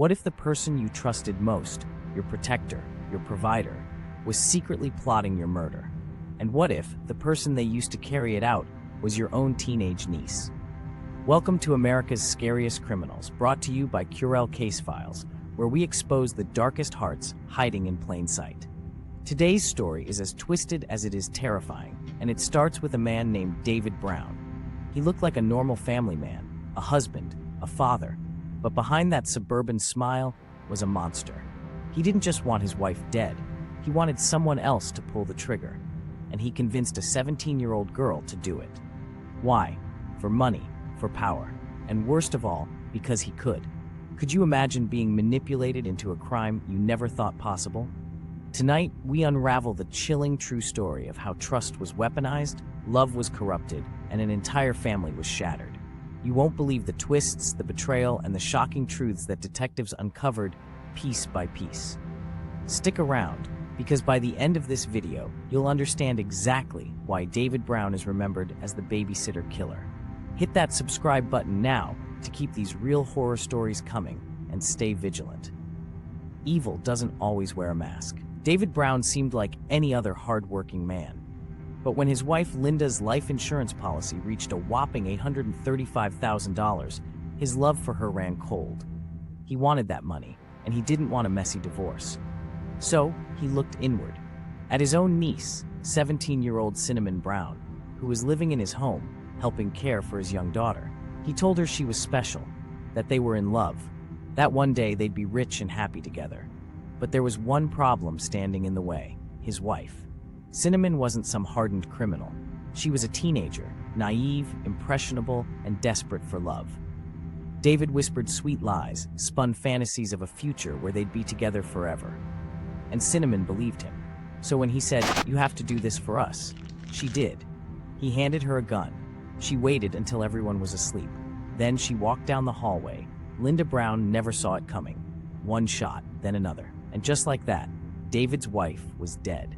What if the person you trusted most, your protector, your provider, was secretly plotting your murder? And what if the person they used to carry it out was your own teenage niece? Welcome to America's Scariest Criminals, brought to you by Curell Case Files, where we expose the darkest hearts hiding in plain sight. Today's story is as twisted as it is terrifying, and it starts with a man named David Brown. He looked like a normal family man, a husband, a father, but behind that suburban smile was a monster. He didn't just want his wife dead, he wanted someone else to pull the trigger, and he convinced a 17-year-old girl to do it. Why? For money, for power, and worst of all, because he could. Could you imagine being manipulated into a crime you never thought possible? Tonight, we unravel the chilling true story of how trust was weaponized, love was corrupted, and an entire family was shattered. You won't believe the twists, the betrayal, and the shocking truths that detectives uncovered piece by piece. Stick around, because by the end of this video, you'll understand exactly why David Brown is remembered as the Babysitter Killer. Hit that subscribe button now to keep these real horror stories coming, and stay vigilant. Evil doesn't always wear a mask. David Brown seemed like any other hard-working man. But when his wife Linda's life insurance policy reached a whopping $835,000, his love for her ran cold. He wanted that money, and he didn't want a messy divorce. So he looked inward, at his own niece, 17-year-old Cinnamon Brown, who was living in his home, helping care for his young daughter. He told her she was special, that they were in love, that one day they'd be rich and happy together. But there was one problem standing in the way: his wife. Cinnamon wasn't some hardened criminal. She was a teenager, naive, impressionable, and desperate for love. David whispered sweet lies, spun fantasies of a future where they'd be together forever. And Cinnamon believed him. So when he said, "You have to do this for us," she did. He handed her a gun. She waited until everyone was asleep. Then she walked down the hallway. Linda Brown never saw it coming. One shot, then another. And just like that, David's wife was dead.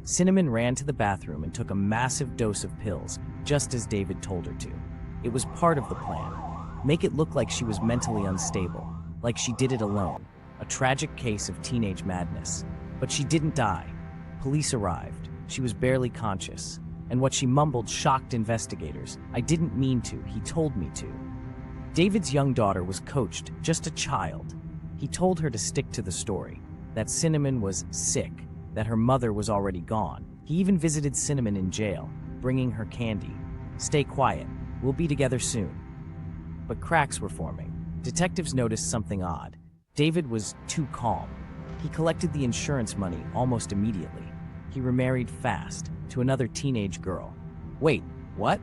Cinnamon ran to the bathroom and took a massive dose of pills, just as David told her to. It was part of the plan. Make it look like she was mentally unstable, like she did it alone. A tragic case of teenage madness. But she didn't die. Police arrived. She was barely conscious. And what she mumbled shocked investigators. "I didn't mean to, he told me to." David's young daughter was coached, just a child. He told her to stick to the story, that Cinnamon was sick, that her mother was already gone. He even visited Cinnamon in jail, bringing her candy. "Stay quiet, we'll be together soon." But cracks were forming. Detectives noticed something odd. David was too calm. He collected the insurance money almost immediately. He remarried fast, to another teenage girl. Wait, what?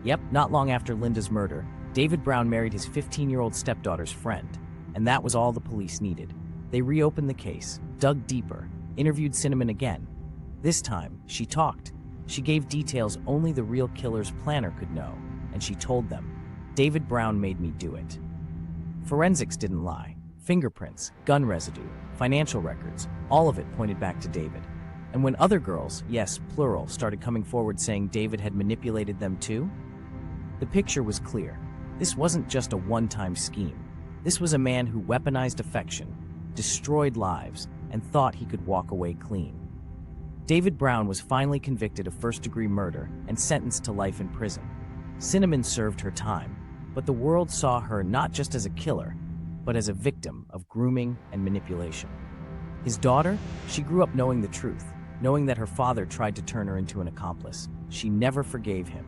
Yep, not long after Linda's murder, David Brown married his 15-year-old stepdaughter's friend. And that was all the police needed. They reopened the case, dug deeper, interviewed Cinnamon again. This time, she talked. She gave details only the real killer's planner could know, and she told them, "David Brown made me do it." Forensics didn't lie. Fingerprints, gun residue, financial records, all of it pointed back to David. And when other girls, yes, plural, started coming forward saying David had manipulated them too, the picture was clear. This wasn't just a one-time scheme. This was a man who weaponized affection, destroyed lives, and thought he could walk away clean. David Brown was finally convicted of first-degree murder and sentenced to life in prison. Cinnamon served her time, but the world saw her not just as a killer, but as a victim of grooming and manipulation. His daughter, she grew up knowing the truth, knowing that her father tried to turn her into an accomplice. She never forgave him.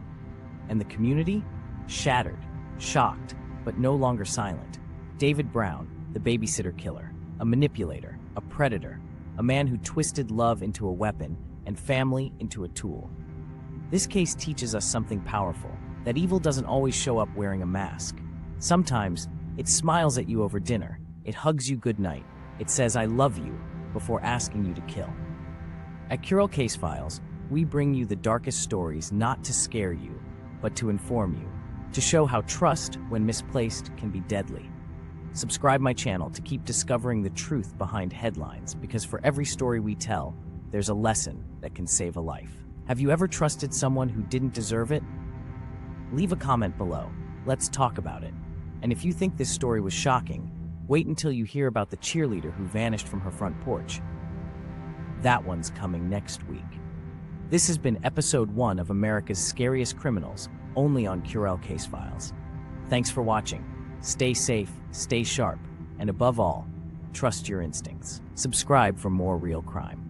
And the community? Shattered, shocked, but no longer silent. David Brown, the Babysitter Killer, a manipulator, a predator, a man who twisted love into a weapon and family into a tool. This case teaches us something powerful, that evil doesn't always show up wearing a mask. Sometimes, it smiles at you over dinner, it hugs you goodnight, it says "I love you" before asking you to kill. At Curell Case Files, we bring you the darkest stories not to scare you, but to inform you, to show how trust, when misplaced, can be deadly. Subscribe my channel to keep discovering the truth behind headlines, because for every story we tell, there's a lesson that can save a life. Have you ever trusted someone who didn't deserve it? Leave a comment below. Let's talk about it. And if you think this story was shocking, Wait until you hear about the cheerleader who vanished from her front porch. That one's coming next week. This has been episode 1 of America's Scariest Criminals, only on Curell Case Files. Thanks for watching. Stay safe, stay sharp, and above all, trust your instincts. Subscribe for more real crime.